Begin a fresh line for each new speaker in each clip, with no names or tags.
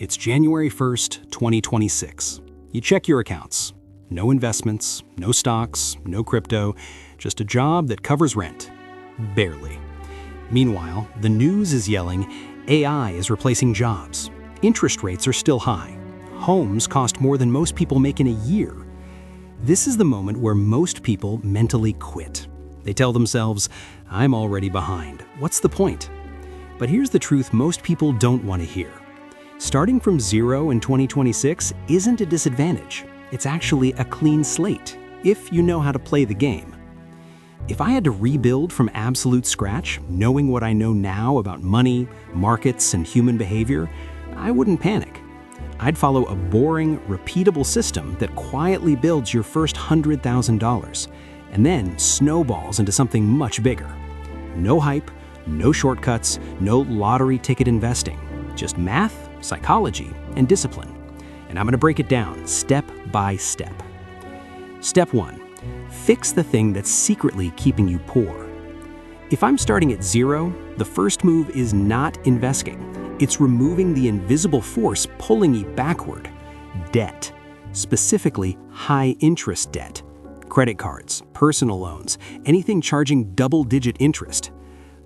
It's January 1st, 2026. You check your accounts. No investments, no stocks, no crypto, just a job that covers rent. Barely. Meanwhile, the news is yelling, AI is replacing jobs. Interest rates are still high. Homes cost more than most people make in a year. This is the moment where most people mentally quit. They tell themselves, I'm already behind. What's the point? But here's the truth most people don't want to hear. Starting from zero in 2026 isn't a disadvantage. It's actually a clean slate, if you know how to play the game. If I had to rebuild from absolute scratch, knowing what I know now about money, markets, and human behavior, I wouldn't panic. I'd follow a boring, repeatable system that quietly builds your first $100,000 and then snowballs into something much bigger. No hype, no shortcuts, no lottery ticket investing. Just math, psychology, and discipline. And I'm going to break it down step by step. Step 1. Fix the thing that's secretly keeping you poor. If I'm starting at zero, the first move is not investing. It's removing the invisible force pulling you backward. Debt. Specifically, high-interest debt. Credit cards, personal loans, anything charging double-digit interest.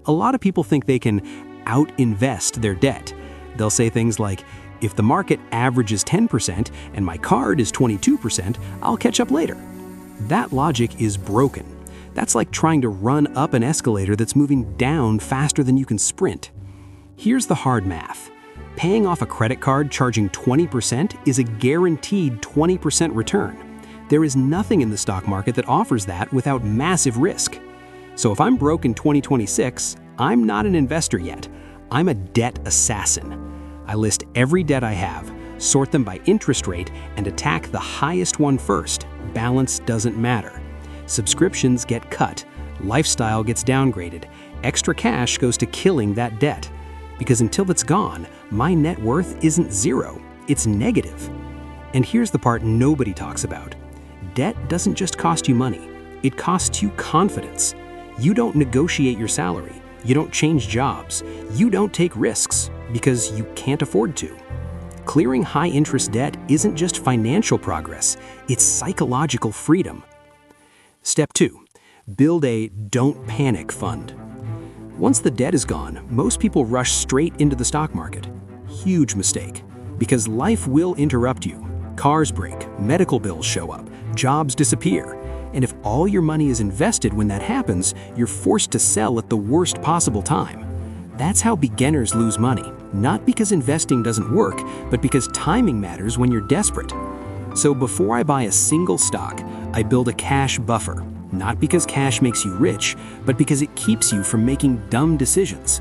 A lot of people think they can out-invest their debt. They'll say things like, if the market averages 10% and my card is 22%, I'll catch up later. That logic is broken. That's like trying to run up an escalator that's moving down faster than you can sprint. Here's the hard math. Paying off a credit card charging 20% is a guaranteed 20% return. There is nothing in the stock market that offers that without massive risk. So if I'm broke in 2026, I'm not an investor yet. I'm a debt assassin. I list every debt I have, sort them by interest rate, and attack the highest one first. Balance doesn't matter. Subscriptions get cut, lifestyle gets downgraded, extra cash goes to killing that debt. Because until it's gone, my net worth isn't zero, it's negative. And here's the part nobody talks about. Debt doesn't just cost you money, it costs you confidence. You don't negotiate your salary. You don't change jobs. You don't take risks because you can't afford to. Clearing high-interest debt isn't just financial progress, it's psychological freedom. Step 2. Build a don't panic fund. Once the debt is gone, most people rush straight into the stock market. Huge mistake, because life will interrupt you. Cars break, medical bills show up, jobs disappear. And if all your money is invested when that happens, you're forced to sell at the worst possible time. That's how beginners lose money, not because investing doesn't work, but because timing matters when you're desperate. So before I buy a single stock, I build a cash buffer, not because cash makes you rich, but because it keeps you from making dumb decisions.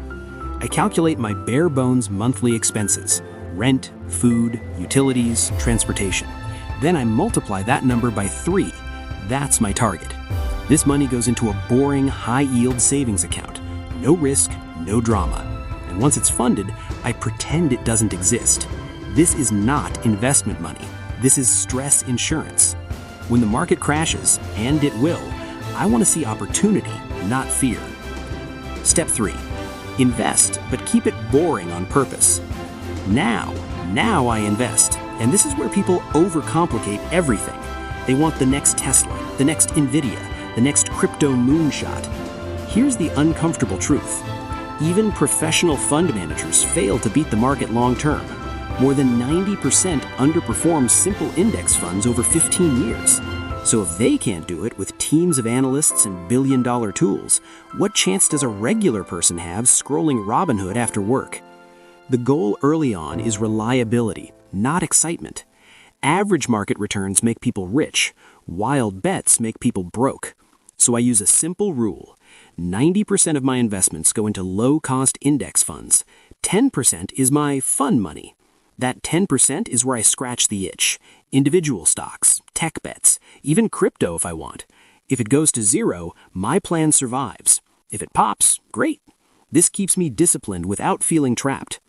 I calculate my bare bones monthly expenses: rent, food, utilities, transportation. Then I multiply that number by 3. That's my target. This money goes into a boring, high-yield savings account. No risk, no drama. And once it's funded, I pretend it doesn't exist. This is not investment money. This is stress insurance. When the market crashes, and it will, I want to see opportunity, not fear. Step 3. Invest, but keep it boring on purpose. Now I invest. And this is where people overcomplicate everything. They want the next Tesla, the next Nvidia, the next crypto moonshot. Here's the uncomfortable truth. Even professional fund managers fail to beat the market long term. More than 90% underperform simple index funds over 15 years. So if they can't do it with teams of analysts and billion-dollar tools, what chance does a regular person have scrolling Robinhood after work? The goal early on is reliability, not excitement. Average market returns make people rich. Wild bets make people broke. So I use a simple rule. 90% of my investments go into low-cost index funds. 10% is my fun money. That 10% is where I scratch the itch. Individual stocks, tech bets, even crypto if I want. If it goes to zero, my plan survives. If it pops, great. This keeps me disciplined without feeling trapped.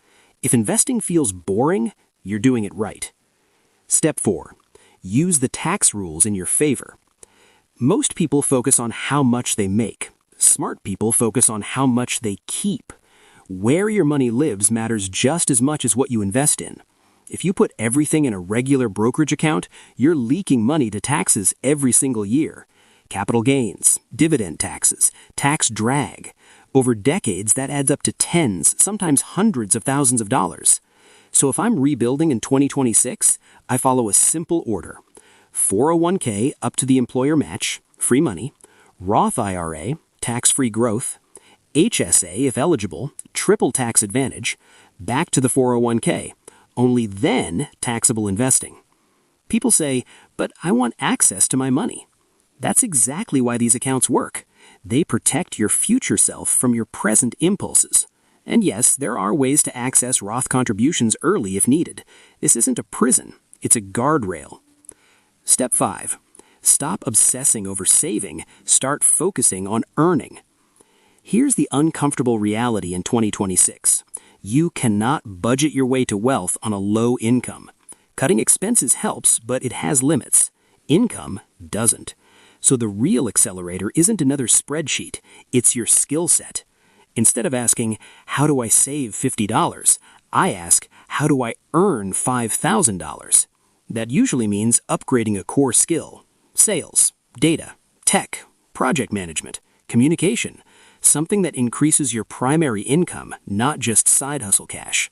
If investing feels boring, you're doing it right. Step 4. Use the tax rules in your favor. Most people focus on how much they make. Smart people focus on how much they keep. Where your money lives matters just as much as what you invest in. If you put everything in a regular brokerage account, you're leaking money to taxes every single year. Capital gains, dividend taxes, tax drag. Over decades, that adds up to tens, sometimes hundreds of thousands of dollars. So if I'm rebuilding in 2026, I follow a simple order. 401k up to the employer match, free money. Roth IRA, tax-free growth. HSA, if eligible, triple tax advantage. Back to the 401k. Only then taxable investing. People say, but I want access to my money. That's exactly why these accounts work. They protect your future self from your present impulses. And yes, there are ways to access Roth contributions early if needed. This isn't a prison, it's a guardrail. Step 5. Stop obsessing over saving, start focusing on earning. Here's the uncomfortable reality in 2026. You cannot budget your way to wealth on a low income. Cutting expenses helps, but it has limits. Income doesn't. So the real accelerator isn't another spreadsheet, it's your skill set. Instead of asking, how do I save $50? I ask, how do I earn $5,000? That usually means upgrading a core skill. Sales, data, tech, project management, communication. Something that increases your primary income, not just side hustle cash.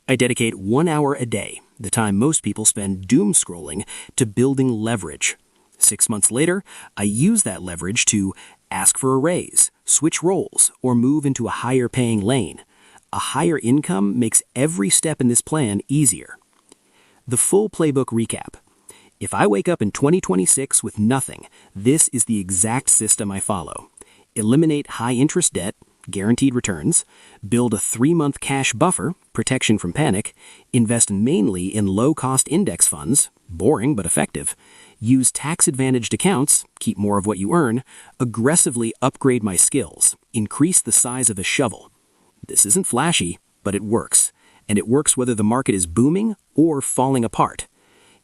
I dedicate 1 hour a day, the time most people spend doom scrolling, to building leverage. 6 months later, I use that leverage to ask for a raise, switch roles, or move into a higher paying lane. A higher income makes every step in this plan easier. The full playbook recap. If I wake up in 2026 with nothing, this is the exact system I follow. Eliminate high-interest debt, guaranteed returns, build a 3-month cash buffer, protection from panic, invest mainly in low-cost index funds, boring but effective, use tax-advantaged accounts, keep more of what you earn, aggressively upgrade my skills, increase the size of a shovel. This isn't flashy, but it works. And it works whether the market is booming or falling apart.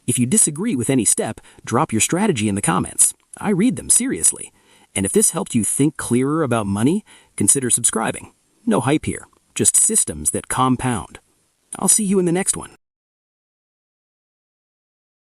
If you disagree with any step, drop your strategy in the comments. I read them seriously. And if this helped you think clearer about money, consider subscribing. No hype here, just systems that compound. I'll see you in the next one.